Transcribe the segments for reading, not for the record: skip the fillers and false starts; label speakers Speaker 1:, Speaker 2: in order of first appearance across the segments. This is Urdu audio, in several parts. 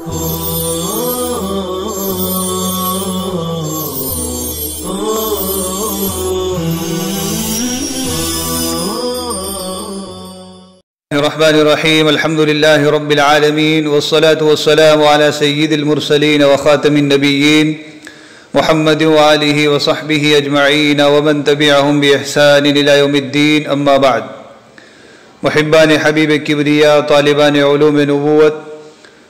Speaker 1: الرحمن الرحیم الحمد للہ رب العالمین والصلاة والسلام على سید المرسلین وخاتم النبیین محمد وآلہ وصحبہ اجمعین ومن تبعہم بإحسان الى یوم الدین اما بعد. محبان حبیب کبریا، طالبان علوم نبوت،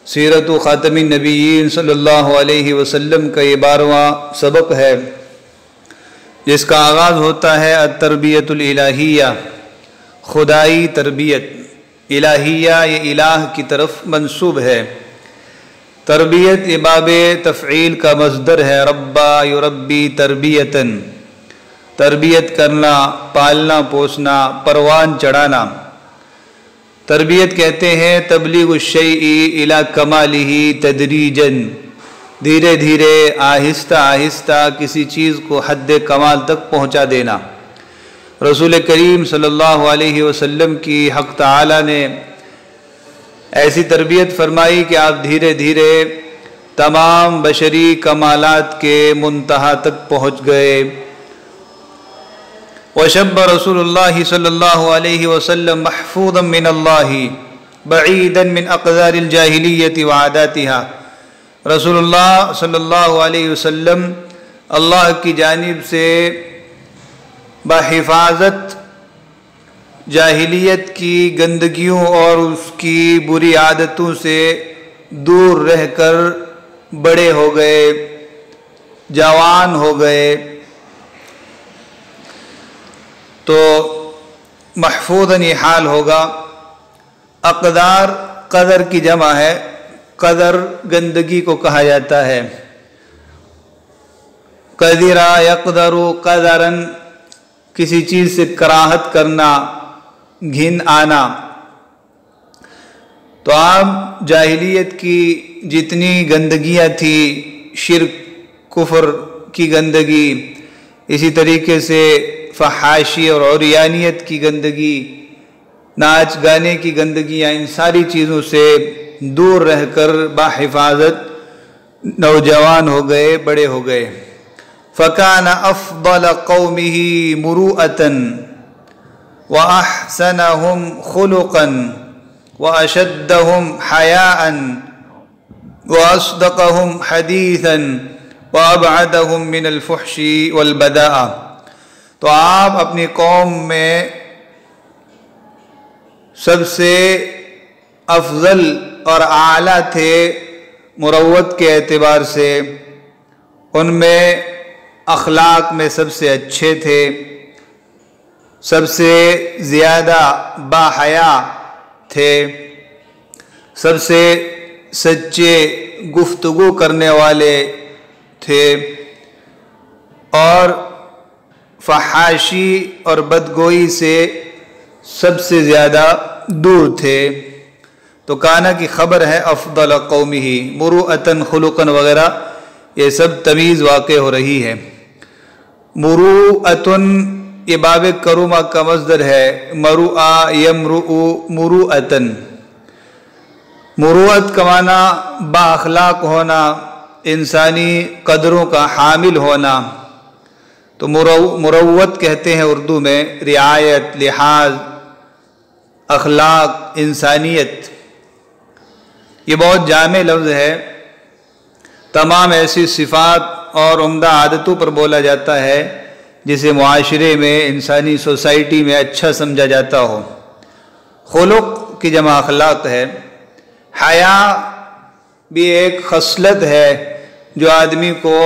Speaker 1: سیرت خاتم النبیین صلی اللہ علیہ وسلم کا یہ 12واں سبق ہے، جس کا آغاز ہوتا ہے التربیت الالہیہ، خدائی تربیت. الہیہ یہ الہ کی طرف منسوب ہے. تربیت یہ باب تفعیل کا مصدر ہے، ربا یربی تربیتاً، تربیت کرنا، پالنا پوسنا، پروان چڑھانا. تربیت کہتے ہیں تبلیغ الشیء الی کمالہ تدریجاً، دھیرے دھیرے آہستہ آہستہ کسی چیز کو حد کمال تک پہنچا دینا. رسول کریم صلی اللہ علیہ وسلم کی حق تعالی نے ایسی تربیت فرمائی کہ آپ دھیرے دھیرے تمام بشری کمالات کے منتہا تک پہنچ گئے. وشب رسول اللہ صلی اللہ علیہ وسلم محفوظا من اللہ بعیدا من اقدار الجاہلیت وعاداتها. رسول اللہ صلی اللہ علیہ وسلم اللہ کی جانب سے بحفاظت جاہلیت کی گندگیوں اور اس کی بری عادتوں سے دور رہ کر بڑے ہو گئے، جوان ہو گئے. تو محفوظاً یہ حال ہوگا. اقدار قدر کی جمع ہے، قدر گندگی کو کہا جاتا ہے. قدرا یقدر قدراً، کسی چیز سے کراہت کرنا، گھن آنا. تو آپ جاہلیت کی جتنی گندگیاں تھیں، شرک کفر کی گندگی، اسی طریقے سے فحاشی اور عریانیت کی گندگی، ناچ گانے کی گندگیاں، ان ساری چیزوں سے دور رہ کر بحفاظت نوجوان ہو گئے، بڑے ہو گئے. فَكَانَ أَفْضَلَ قَوْمِهِ مُرُوءَةً وَأَحْسَنَهُمْ خُلُقًا وَأَشَدَّهُمْ حَيَاءً وَأَصْدَقَهُمْ حَدِيثًا وَأَبْعَدَهُمْ مِنَ الْفُحْشِ وَالْبَذَاءَةِ. تو آپ اپنی قوم میں سب سے افضل اور اعلیٰ تھے مروت کے اعتبار سے، ان میں اخلاق میں سب سے اچھے تھے، سب سے زیادہ باحیا تھے، سب سے سچے گفتگو کرنے والے تھے، اور فحاشی اور بدگوئی سے سب سے زیادہ دور تھے. تو کانا کی خبر ہے افضل قومہ، مروءۃ خلقاً وغیرہ یہ سب تمیز واقع ہو رہی ہے. مروءۃ یہ باب کرومہ کا مصدر ہے، مروء یمرؤ مروءۃ. مروءت کا معنی با اخلاق ہونا، انسانی قدروں کا حامل ہونا. تو مروت کہتے ہیں اردو میں رعایت، لحاظ، اخلاق، انسانیت. یہ بہت جامع لفظ ہے، تمام ایسی صفات اور عمدہ عادتوں پر بولا جاتا ہے جسے معاشرے میں، انسانی سوسائٹی میں اچھا سمجھا جاتا ہو. خلق کی جمع اخلاق ہے. حیا بھی ایک خصلت ہے جو آدمی کو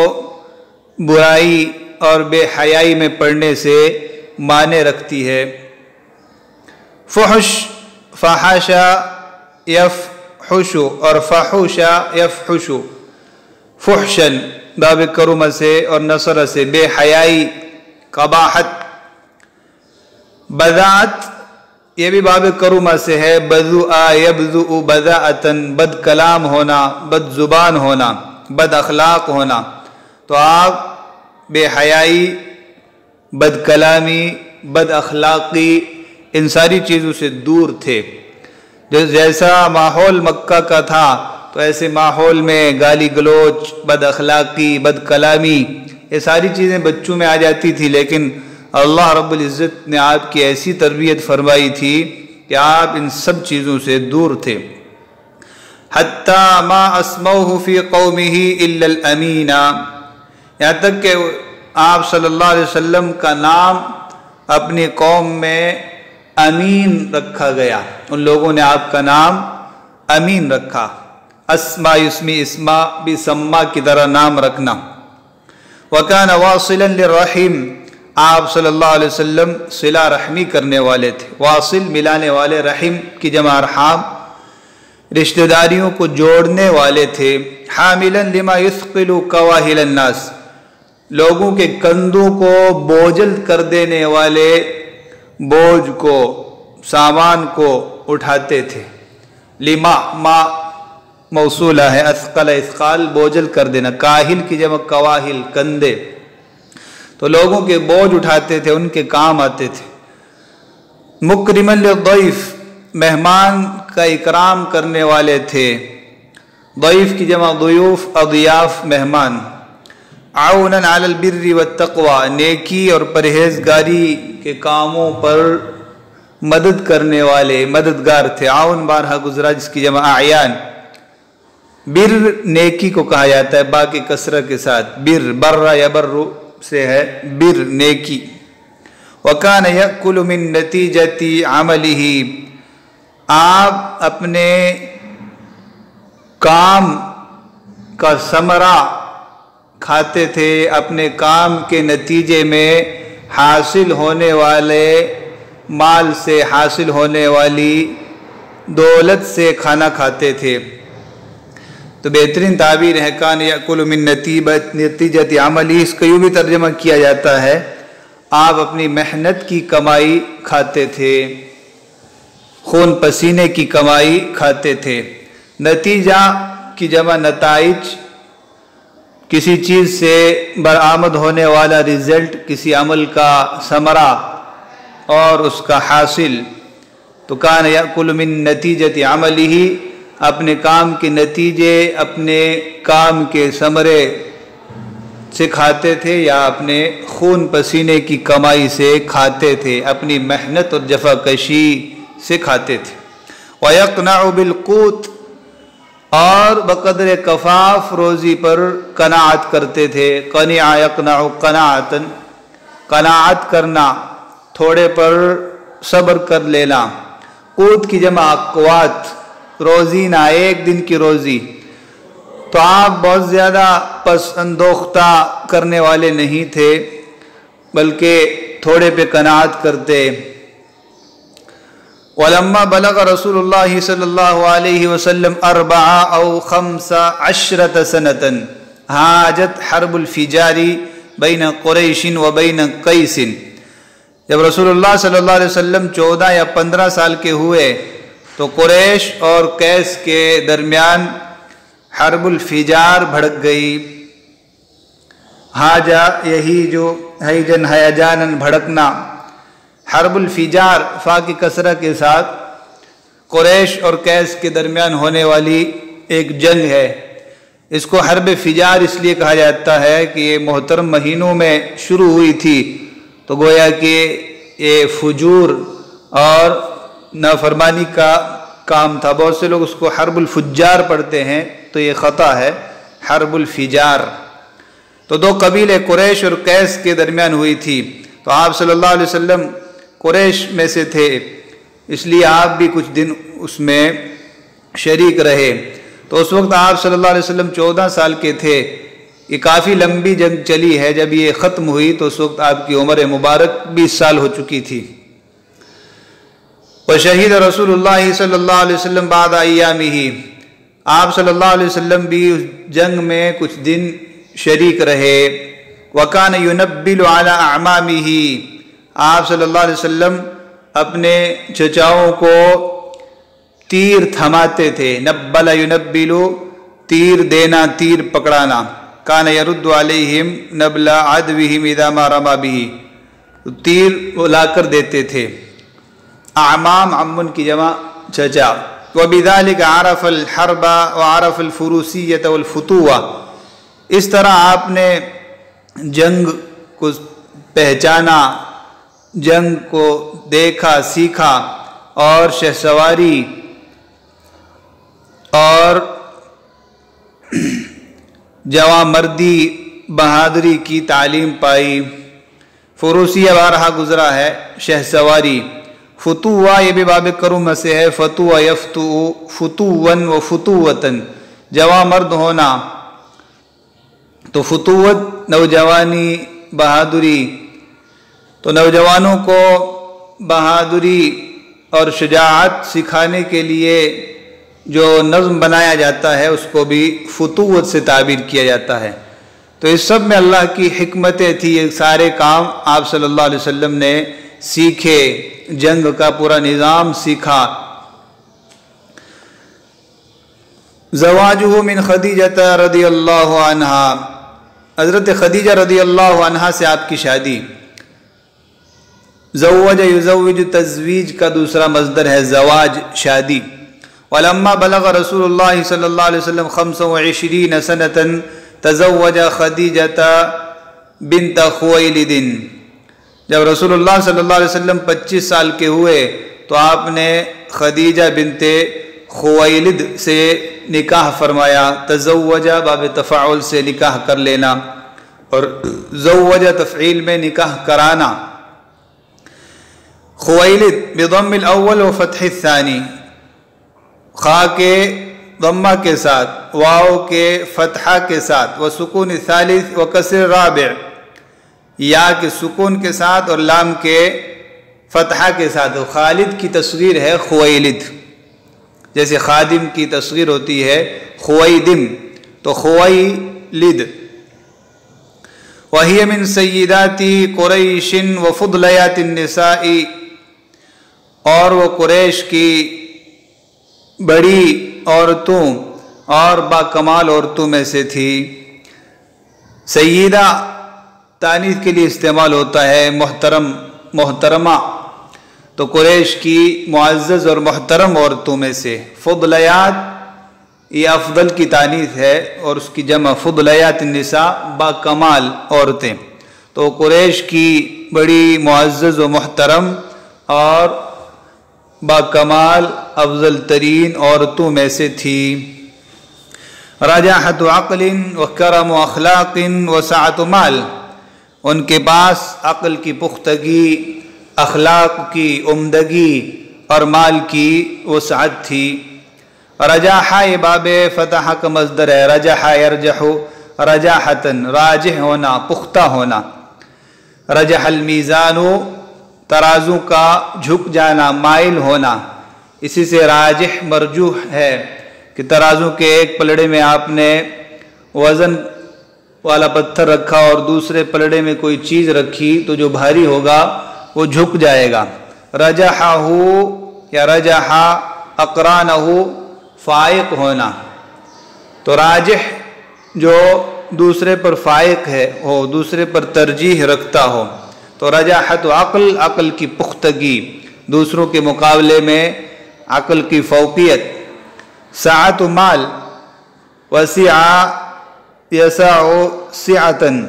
Speaker 1: برائی اور بے حیائی میں پڑنے سے مانع رکھتی ہے. فحش، فحاشا یفحش اور فحوشا یفحش. فحشن باب کرمہ سے اور نصر سے بے حیائی، قباحت. بذاعت یہ بھی باب کرمہ سے ہے، بذوء یبذوء بذاءۃ، بد کلام ہونا، بد زبان ہونا، بد اخلاق ہونا. تو آپ بے حیائی، بد کلامی، بد اخلاقی، ان ساری چیزوں سے دور تھے. جیسا ماحول مکہ کا تھا تو ایسے ماحول میں گالی گلوچ، بد اخلاقی، بد کلامی، یہ ساری چیزیں بچوں میں آ جاتی تھی، لیکن اللہ رب العزت نے آپ کی ایسی تربیت فرمائی تھی کہ آپ ان سب چیزوں سے دور تھے۔ حتی ما اسموہ فی قومہ الا الامین، یہاں تک کہ آپ صلی اللہ علیہ وسلم کا نام اپنی قوم میں امین رکھا گیا، ان لوگوں نے آپ کا نام امین رکھا۔ اسما یسمی اسما بھی سما کی طرح نام رکھنا۔ وکان واصلا للرحم، آپ صلی اللہ علیہ وسلم صلہ رحمی کرنے والے تھے۔ واصل ملانے والے، رحم کی جمع ارحام، رشتہ داریوں کو جوڑنے والے تھے۔ حاملا لما یثقل کواہل الناس، لوگوں کے کندھوں کو بوجھل کر دینے والے بوجھ کو، سامان کو اٹھاتے تھے۔ لما ما موصولہ ہے، اثقل اثقال بوجھل کر دینا، کاہل کی جمع کواہل کندھے، تو لوگوں کے بوجھ اٹھاتے تھے، ان کے کام آتے تھے۔ مکرما للضیف، مہمان کا اکرام کرنے والے تھے، ضیف کی جمع ضیوف، اضیاف مہمان۔ عونا علی البر والتقوی، نیکی اور پرہیزگاری کے کاموں پر مدد کرنے والے، مددگار تھے۔ عون بارہا گزرا جس کی جمع اعیان۔ بر نیکی کو کہا جاتا ہے با کی کسرہ کے ساتھ، بر، برا یبر سے ہے بر نیکی۔ وکان یأکل من نتیجۃ عملہ، آپ اپنے کام کا ثمرہ کھاتے تھے، اپنے کام کے نتیجے میں حاصل ہونے والے مال سے، حاصل ہونے والی دولت سے کھانا کھاتے تھے۔ تو بہترین تعبیر ہے کان یأکل من نتیجۃ عملی، اس کا یوں بھی ترجمہ کیا جاتا ہے آپ اپنی محنت کی کمائی کھاتے تھے، خون پسینے کی کمائی کھاتے تھے۔ نتیجہ کی جمع نتائج، کسی چیز سے برآمد ہونے والا رزلٹ، کسی عمل کا ثمرہ اور اس کا حاصل۔ تو کان یأکل من نتیجۃ عملہ، اپنے کام کے نتیجے، اپنے کام کے ثمرے سے کھاتے تھے، یا اپنے خون پسینے کی کمائی سے کھاتے تھے، اپنی محنت اور جفا کشی سے کھاتے تھے۔ وَيَقْنَعُ بِالْقُوتِ، اور بقدر کفاف روزی پر قناعت کرتے تھے۔ قنع یقنع قناعتاً، قناعت کرنا، تھوڑے پر صبر کر لینا۔ قوت کی جمع اقوات، روزی نہ، ایک دن کی روزی۔ تو آپ بہت زیادہ پس اندوختہ کرنے والے نہیں تھے، بلکہ تھوڑے پہ قناعت کرتے۔ وَلَمَّا بَلَغَ رَسُولُ اللَّهِ صلی اللہ علیہ وسلم 4 أو 15 سنة حاجت حرب الفجار بین قریش و بین قیس، جب رسول اللہ صلی اللہ علیہ وسلم 14 یا 15 سال کے ہوئے تو قریش اور قیس کے درمیان حرب الفجار بھڑک گئی۔ حاجہ یہی جو ہیجن ہیجانن بھڑکنا، حرب الفجار فا کی کسرہ کے ساتھ قریش اور قیس کے درمیان ہونے والی ایک جنگ ہے۔ اس کو حرب فجار اس لیے کہا جاتا ہے کہ یہ محترم مہینوں میں شروع ہوئی تھی، تو گویا کہ یہ فجور اور نافرمانی کا کام تھا۔ بہت سے لوگ اس کو حرب الفجار پڑھتے ہیں، تو یہ خطا ہے، حرب الفجار۔ تو دو قبیلے قریش اور قیس کے درمیان ہوئی تھی، تو آپ صلی اللہ علیہ وسلم قریش میں سے تھے، اس لیے آپ بھی کچھ دن اس میں شریک رہے۔ تو اس وقت آپ صلی اللہ علیہ وسلم 14 سال کے تھے۔ یہ کافی لمبی جنگ چلی ہے، جب یہ ختم ہوئی تو اس وقت آپ کی عمر مبارک 20 سال ہو چکی تھی۔ وشہید رسول اللہ صلی اللہ علیہ وسلم بعد ایامہ، آپ صلی اللہ علیہ وسلم بھی اس جنگ میں کچھ دن شریک رہے۔ وکان ینبل علی اعمامہ، آپ صلی اللہ علیہ وسلم اپنے چچاؤں کو تیر تھماتے تھے۔ نبل ینبل، تیر دینا، تیر پکڑانا۔ کان یرد علیہم نبل عدوہم اذا ما رما بہ، تیر وہ لا کر دیتے تھے۔ اعمام عمن کی جمع چچا، وَبِذَلِكَ عَرَفَ الْحَرْبَ وَعَرَفَ الْفُرُوسِيَّةَ وَالْفُتُوَّةَ، اس طرح آپ نے جنگ کو پہچانا، جنگ کو دیکھا سیکھا، اور شہ سواری اور جواں مردی بہادری کی تعلیم پائی۔ فروسیہ بارہا گزرا ہے، شہ سواری۔ فتوہ یہ بھی باب کرم سے ہے، فتوہ یفتو فتوًا و فتوۃً، جواں مرد ہونا۔ تو فتوت نوجوانی، بہادری، تو نوجوانوں کو بہادری اور شجاعت سکھانے کے لیے جو نظم بنایا جاتا ہے اس کو بھی فتوت سے تعبیر کیا جاتا ہے۔ تو اس سب میں اللہ کی حکمتیں تھی، یہ سارے کام آپ صلی اللہ علیہ وسلم نے سیکھے، جنگ کا پورا نظام سیکھا۔ زواجہ من خدیجہ رضی اللہ عنہا، حضرت خدیجہ رضی اللہ عنہا سے آپ کی شادی۔ زوج یزوج، تزویج کا دوسرا مصدر ہے زواج، شادی۔ ولما بلغ رسول اللہ صلی اللہ علیہ وسلم 25 سنة تزوج خدیجہ بنت خویلد، جب رسول اللہ صلی اللہ علیہ وسلم 25 سال کے ہوئے تو آپ نے خدیجہ بنت خویلد سے نکاح فرمایا۔ تزوجہ باب تفاعل سے نکاح کر لینا، اور زوجہ تفعیل میں نکاح کرانا۔ خویلد بضم الاول و فتح الثانی، خا کے ضمہ کے ساتھ، واو کے فتحہ کے ساتھ، و سکون الثالث و کسر رابع، یا کے سکون کے ساتھ اور لام کے فتحہ کے ساتھ۔ خالد کی تصغیر ہے خویلد، جیسے خادم کی تصغیر ہوتی ہے خویدم، تو خویلد۔ وَهِيَ مِن سَيِّدَاتِ قُرَيْشٍ وَفُضْلَيَاتِ النِّسَاءِ، اور وہ قریش کی بڑی عورتوں اور با کمال عورتوں میں سے تھی۔ سیدہ تانیث کے لیے استعمال ہوتا ہے، محترم، محترمہ، تو قریش کی معزز اور محترم عورتوں میں سے۔ فضلیات یہ افضل کی تانیث ہے، اور اس کی جمع فضلیات النساء، با کمال عورتیں۔ تو قریش کی بڑی معزز و محترم اور با کمال افضل ترین عورتوں میں سے تھی۔ رجاحت عقل و کرم اخلاق و سعت مال، ان کے پاس عقل کی پختگی، اخلاق کی عمدگی اور مال کی وسعت تھی۔ رجاحہ یہ باب فتح کا مصدر ہے، رجح یرجح رجاحتاً، راجح ہونا، پختہ ہونا۔ رجح المیزان، ترازو کا جھک جانا، مائل ہونا، اسی سے راجح مرجوح ہے کہ ترازو کے ایک پلڑے میں آپ نے وزن والا پتھر رکھا اور دوسرے پلڑے میں کوئی چیز رکھی تو جو بھاری ہوگا وہ جھک جائے گا۔ رجحہ یا رجحہ اقرانہ، فائق ہونا، تو راجح جو دوسرے پر فائق ہے ہو، دوسرے پر ترجیح رکھتا ہو۔ تو رجاحت عقل، عقل کی پختگی، دوسروں کے مقابلے میں عقل کی فوقیت۔ سعت مال، وسع یسع سعتاً،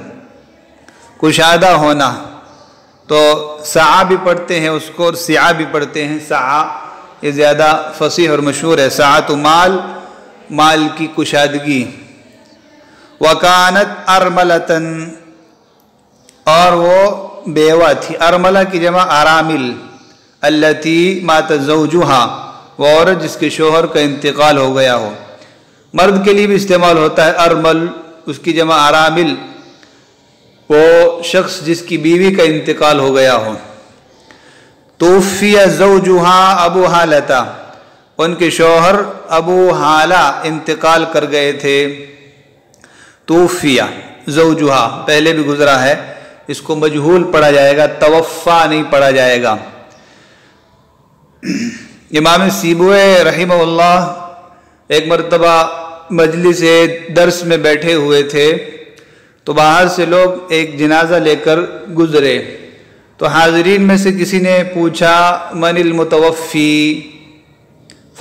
Speaker 1: کشادہ ہونا، تو سعا بھی پڑھتے ہیں اس کو اور سعا بھی پڑھتے ہیں، سعا یہ زیادہ فصیح اور مشہور ہے۔ سعت مال، مال کی کشادگی۔ وکانت ارملتاً، اور وہ بیوہ تھی۔ ارملہ کی جمع ارامل، التی مات زوجہا، وہ عورت جس کے شوہر کا انتقال ہو گیا ہو۔ مرد کے لیے بھی استعمال ہوتا ہے ارمل، اس کی جمع ارامل، وہ شخص جس کی بیوی کا انتقال ہو گیا ہو۔ توفی زوجہا ابو حالتا، ان کے شوہر ابو حالہ انتقال کر گئے تھے۔ توفی زوجہا پہلے بھی گزرا ہے، اس کو مجہول پڑھا جائے گا، توفا نہیں پڑھا جائے گا۔ امام سیبوی رحمہ اللہ ایک مرتبہ مجلس درس میں بیٹھے ہوئے تھے تو باہر سے لوگ ایک جنازہ لے کر گزرے، تو حاضرین میں سے کسی نے پوچھا من المتوفی،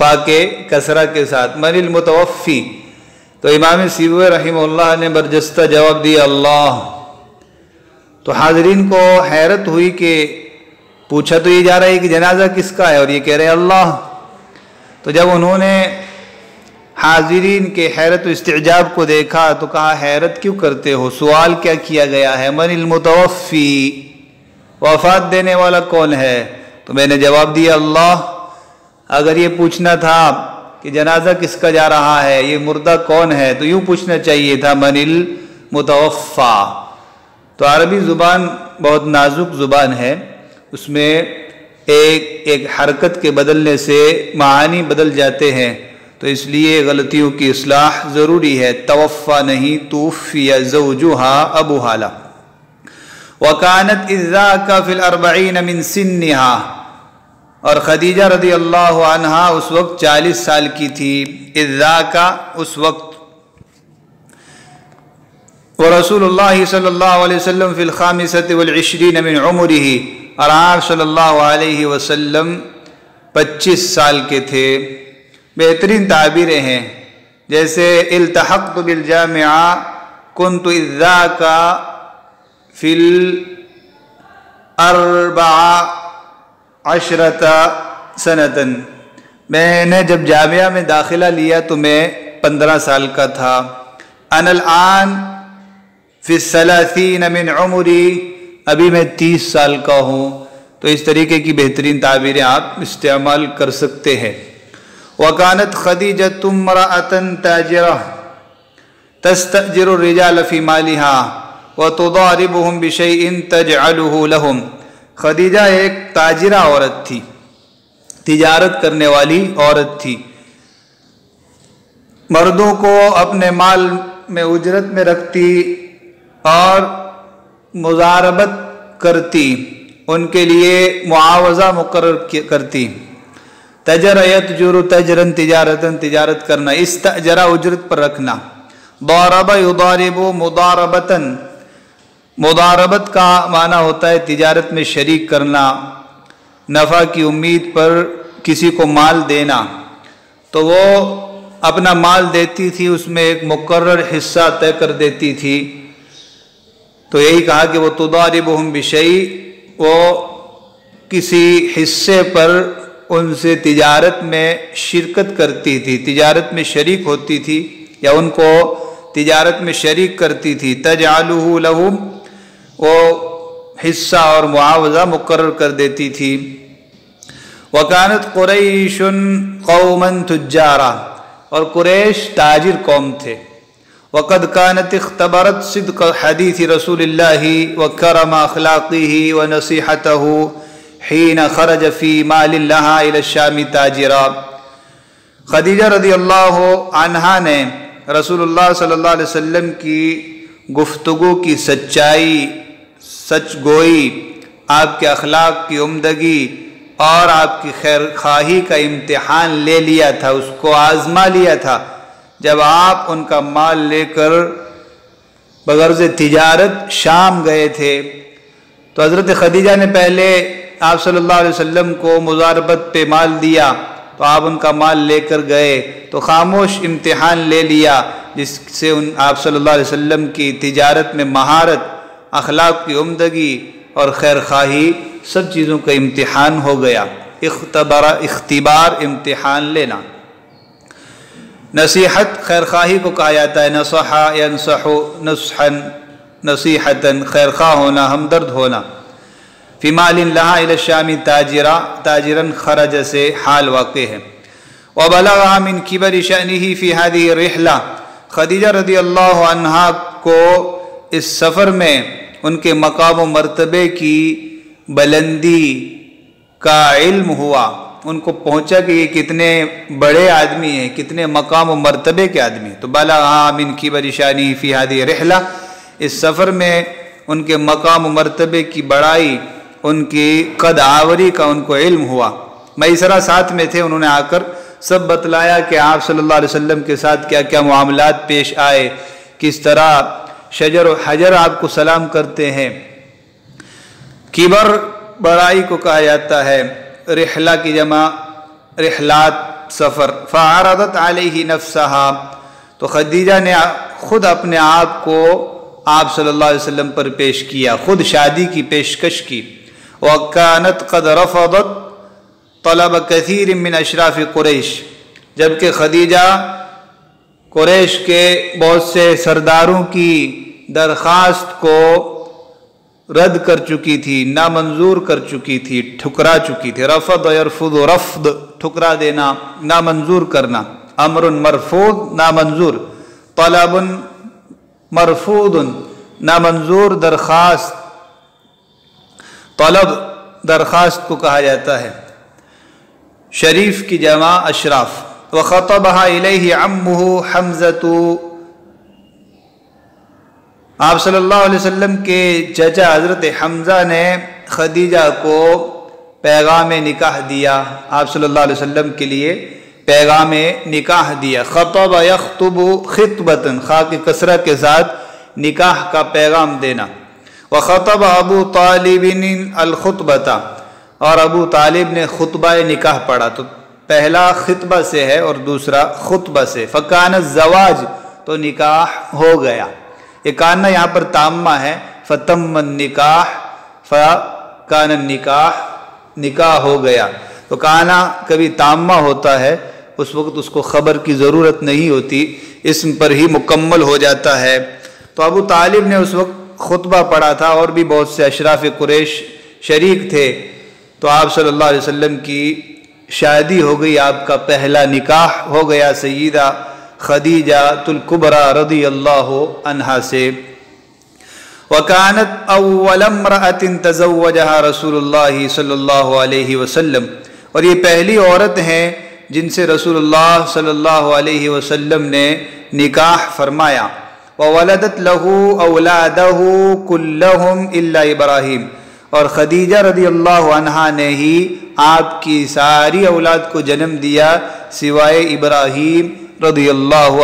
Speaker 1: فا کے کسرہ کے ساتھ، من المتوفی. تو امام سیبوی رحمہ اللہ نے برجستہ جواب دیا اللہ. تو حاضرین کو حیرت ہوئی کہ پوچھا تو یہ جا رہا ہے کہ جنازہ کس کا ہے اور یہ کہہ رہے اللہ. تو جب انہوں نے حاضرین کے حیرت و استعجاب کو دیکھا تو کہا حیرت کیوں کرتے ہو، سوال کیا کیا گیا ہے، من المتوفی، وفات دینے والا کون ہے؟ تو میں نے جواب دیا اللہ. اگر یہ پوچھنا تھا کہ جنازہ کس کا جا رہا ہے، یہ مردہ کون ہے، تو یوں پوچھنا چاہیے تھا من المتوفا. تو عربی زبان بہت نازک زبان ہے، اس میں ایک حرکت کے بدلنے سے معانی بدل جاتے ہیں، تو اس لیے غلطیوں کی اصلاح ضروری ہے. توفا نہیں، توفی زوجہا ابوہا لا. وکانت اذ ذاک فی الاربعین من سنہا، اور خدیجہ رضی اللہ عنہا اس وقت 40 سال کی تھی. اذ ذاک اس وقت. ورسول اللہ صلی اللہ علیہ وسلم فی الخامسۃ والعشرین من عمرہ، اور آپ صلی اللہ علیہ وسلم 25 سال کے تھے. بہترین تعبیریں ہیں، جیسے التحقت بالجامعہ کنت اذ ذاک فی ال14 سنۃ. میں نے جب جامعہ میں داخلہ لیا تو میں 15 سال کا تھا. انا الآن فی الثلاثین من عمری، ابھی میں 30 سال کا ہوں. تو اس طریقے کی بہترین تعبیریں آپ استعمال کر سکتے ہیں. وکانت خدیجۃ امرأۃ تاجرہ تستأجر الرجال فی مالہا وتضاربهم بشیء تجعلہ لہم. خدیجہ ایک تاجرہ عورت تھی، تجارت کرنے والی عورت تھی. مردوں کو اپنے مال میں اجرت میں رکھتی اور مضاربت کرتی، ان کے لیے معاوضہ مقرر کرتی. تجر یتجر تجرن تجارتن، تجارت کرنا. استأجرہ اجرت پر رکھنا. ضارب یضارب مضاربتن، مضاربت کا معنی ہوتا ہے تجارت میں شریک کرنا، نفع کی امید پر کسی کو مال دینا. تو وہ اپنا مال دیتی تھی، اس میں ایک مقرر حصہ طے کر دیتی تھی. تو یہی کہا کہ وہ تضاربہم بشیء، وہ کسی حصے پر ان سے تجارت میں شرکت کرتی تھی، تجارت میں شریک ہوتی تھی یا ان کو تجارت میں شریک کرتی تھی. تجعلہ لہم، وہ حصہ اور معاوضہ مقرر کر دیتی تھی. وکانت قریش قوما تجارا، اور قریش تاجر قوم تھے. وقد كانت اختبرت صدق حدیث رسول اللہ وکرم اخلاقہ ونصیحتہ حین خرج فی مال اللہ الی الشام تاجرا. خدیجہ رضی اللہ عنہا نے رسول اللہ صلی اللہ علیہ وسلم کی گفتگو کی سچائی، سچ گوئی، آپ کے اخلاق کی عمدگی اور آپ کی خیر خواہی کا امتحان لے لیا تھا، اس کو آزما لیا تھا جب آپ ان کا مال لے کر بغرض تجارت شام گئے تھے. تو حضرت خدیجہ نے پہلے آپ صلی اللہ علیہ وسلم کو مضاربت پہ مال دیا، تو آپ ان کا مال لے کر گئے تو خاموش امتحان لے لیا، جس سے آپ صلی اللہ علیہ وسلم کی تجارت میں مہارت، اخلاق کی عمدگی اور خیر خواہی سب چیزوں کا امتحان ہو گیا. اختبار، امتحان لینا. نصیحت خیر خواہی کو کہا جاتا ہے. نصحا ینصح نصحا نصیحتا، خیر خواہ ہونا، ہمدرد ہونا. فی مال اللہ الی الشام تاجرا، تاجرا خرج سے حال واقع ہے. وبلغ من کبر شأنہ فی هذه الرحلہ، خدیجہ رضی اللہ عنہا کو اس سفر میں ان کے مقام و مرتبے کی بلندی کا علم ہوا، ان کو پہنچا کہ یہ کتنے بڑے آدمی ہیں، کتنے مقام و مرتبے کے آدمی ہیں. تو بلغ من کبر شأنہ فی هذه الرحلہ، اس سفر میں ان کے مقام و مرتبے کی بڑائی، ان کی قد آوری کا ان کو علم ہوا. میسرہ ساتھ میں تھے، انہوں نے آ کر سب بتلایا کہ آپ صلی اللہ علیہ وسلم کے ساتھ کیا کیا معاملات پیش آئے، کس طرح شجر و حجر آپ کو سلام کرتے ہیں. کبر بڑائی کو کہا جاتا ہے. رحلہ کی جمع رحلات سفر فعرضت علیہ نفسہا، تو خدیجہ نے خود اپنے آپ کو آپ صلی اللہ علیہ وسلم پر پیش کیا، خود شادی کی پیشکش کی۔ وَكَانَتْ قَدْ رَفَضَتْ طَلَبَ كَثِيرٍ مِّنْ أَشْرَافِ قُرَيْشٍ، جبکہ خدیجہ قریش کے بہت سے سرداروں کی درخواست کو رد کر چکی تھی، نامنظور کر چکی تھی، ٹھکرا چکی تھی۔ رفض یرفض، رفض ٹھکرا دینا، نامنظور کرنا، امر مرفوض نامنظور، طلب مرفوض نامنظور، درخواست، طلب درخواست کو کہا جاتا ہے، شریف کی جمع اشراف۔ وخطبها الیہ عمہ حمزۃ، آپ صلی اللہ علیہ وسلم کے چچا حضرت حمزہ نے خدیجہ کو پیغام نکاح دیا، آپ صلی اللہ علیہ وسلم کے لیے پیغام نکاح دیا۔ خطب یخطب خطبۃ، خاء کی کسرہ کے ساتھ نکاح کا پیغام دینا۔ وخطب ابو طالب الخطبۃ، اور ابو طالب نے خطبہ نکاح پڑھا، تو پہلا خطبہ سے ہے اور دوسرا خطبہ سے۔ فکان الزواج، تو نکاح ہو گیا۔ یہ کانا یہاں پر تامہ ہے، فتم النکاح، فکان النکاح، نکاح ہو گیا۔ تو کانا کبھی تامہ ہوتا ہے، اس وقت اس کو خبر کی ضرورت نہیں ہوتی، اسم پر ہی مکمل ہو جاتا ہے۔ تو ابو طالب نے اس وقت خطبہ پڑھا تھا، اور بھی بہت سے اشراف قریش شریک تھے، تو آپ صلی اللہ علیہ وسلم کی شادی ہو گئی، آپ کا پہلا نکاح ہو گیا سیدہ خدیجہ الکبریٰ رضی اللہ عنہا سے۔ وَكَانَتْ أَوَّلَ امْرَأَةٍ تَزَوَّجَهَا رسول اللہ صلی اللہ علیہ وسلم، اور یہ پہلی عورت ہیں جن سے رسول اللہ صلی اللہ علیہ وسلم نے نکاح فرمایا۔ وَوَلَدَتْ لَهُ أَوْلَادَهُ كُلَّهُمْ إِلَّا إِبْرَاهِيمَ، اور خدیجہ رضی اللہ عنہا نے ہی آپ کی ساری اولاد کو جنم دیا سوائے ابراہیم رضی اللہ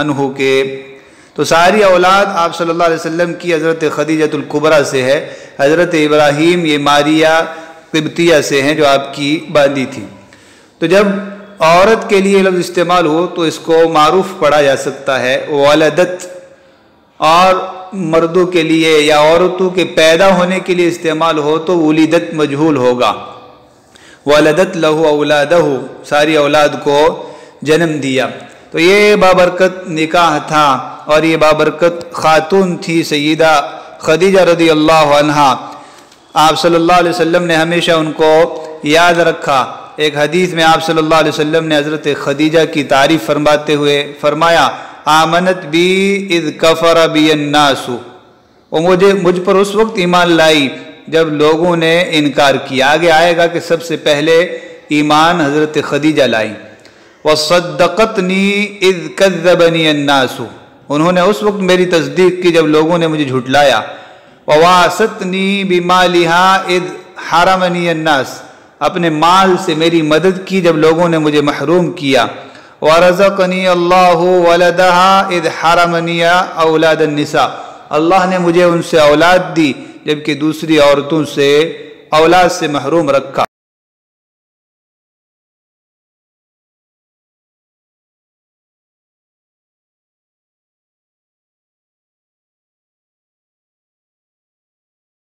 Speaker 1: عنہ کے۔ تو ساری اولاد آپ صلی اللہ علیہ وسلم کی حضرت خدیجہ الکبریٰ سے ہے، حضرت ابراہیم یہ ماریہ قبطیہ سے ہیں جو آپ کی باندی تھی۔ تو جب عورت کے لیے لفظ استعمال ہو تو اس کو معروف پڑھا جا سکتا ہے ولدت، اور مردوں کے لیے یا عورتوں کے پیدا ہونے کے لیے استعمال ہو تو ولدت مجہول ہوگا۔ ولدت لہو اولادہ، ساری اولاد کو جنم دیا۔ تو یہ بابرکت نکاح تھا، اور یہ بابرکت خاتون تھی سیدہ خدیجہ رضی اللہ عنہا۔ آپ صلی اللہ علیہ وسلم نے ہمیشہ ان کو یاد رکھا۔ ایک حدیث میں آپ صلی اللہ علیہ وسلم نے حضرت خدیجہ کی تعریف فرماتے ہوئے فرمایا، آمنت بی اذ کفر بی الناس، وہ مجھ پر اس وقت ایمان لائی جب لوگوں نے انکار کیا۔ آگے آئے گا کہ سب سے پہلے ایمان حضرت خدیجہ لائی۔ وصدقتنی اذ کذبنی الناس، انہوں نے اس وقت میری تصدیق کی جب لوگوں نے مجھے جھٹلایا۔ وواستنی بمالہا اذ حرمنی الناس، اپنے مال سے میری مدد کی جب لوگوں نے مجھے محروم کیا۔ ورزقنی اللہ ولدہا اذ حرمنی اولاد النساء، اللہ نے مجھے ان سے اولاد دی جبکہ دوسری عورتوں سے اولاد سے محروم رکھا۔